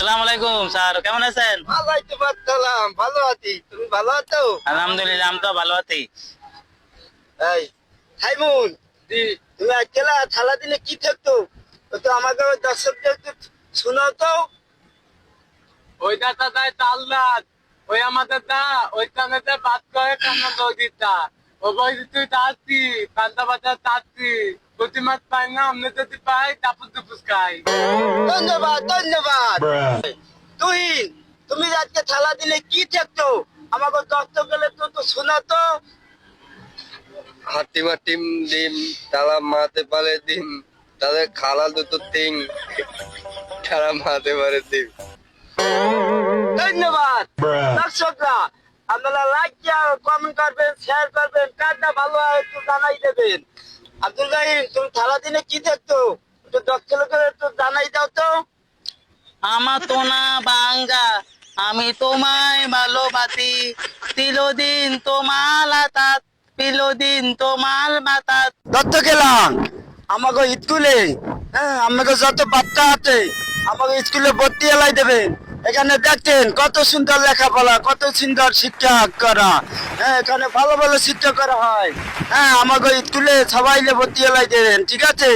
আসসালামু আলাইকুম স্যার, কেমন আছেন? ওয়ালাইকুম আসসালাম, ভালো আছি। তুমি ভালো আছো? আলহামদুলিল্লাহ, আমি তো ভালো আছি। এই হাইমুন, তুমি একলা থালা দিলে কি থাকতো? ও তো আমাকে ওই দর্শকদের একটু শোনাও তো। ওই দাদা দেয় তালনাথ, ওই আমাদের দা ওই কানেতে বাদ করে কান্না দৌদিতা ও বই তুই তাচ্ছি কান্দা বাজার তাচ্ছি প্রতি মাস পাই না, আমরা যদি পাই তাপস দুপুস খাই। ধন্যবাদ ধন্যবাদ। তুহিন, তুমি আজকে থালা দিলে কি থাকতো? আমাকে দর্শক গেলে তো তো শোনাও তো। হাতিমা টিম ডিম তারা মারতে পারে ডিম, তাদের খালা দুটো টিং তারা মারতে পারে ডিম। ধন্যবাদ দর্শকরা, আপনারা লাইক কমেন্ট করবেন, শেয়ার করবেন, কাজটা ভালো হয় একটু জানাই দেবেন। আব্দুল রহিম, তুমি থালা দিনে কি দেখতো? একটু দর্শকদের একটু জানাই দাও তো। আমার তো না বাঙ্গা, আমি তোমায় ভালোবাসি, তিলদিন তোমার হাতাত, তিলদিন তোমার বাতাত। দত্ত গেলাম আমাকে স্কুলে, হ্যাঁ আমাকে যত বাচ্চা আছে আমাকে স্কুলে ভর্তি এলাই দেবেন। এখানে দেখছেন কত সুন্দর লেখাপড়া, কত সুন্দর শিক্ষা করা। হ্যাঁ, এখানে ভালো ভালো শিক্ষা করা হয়। হ্যাঁ, আমাকে স্কুলে সবাই ভর্তি এলাই দেবেন, ঠিক আছে?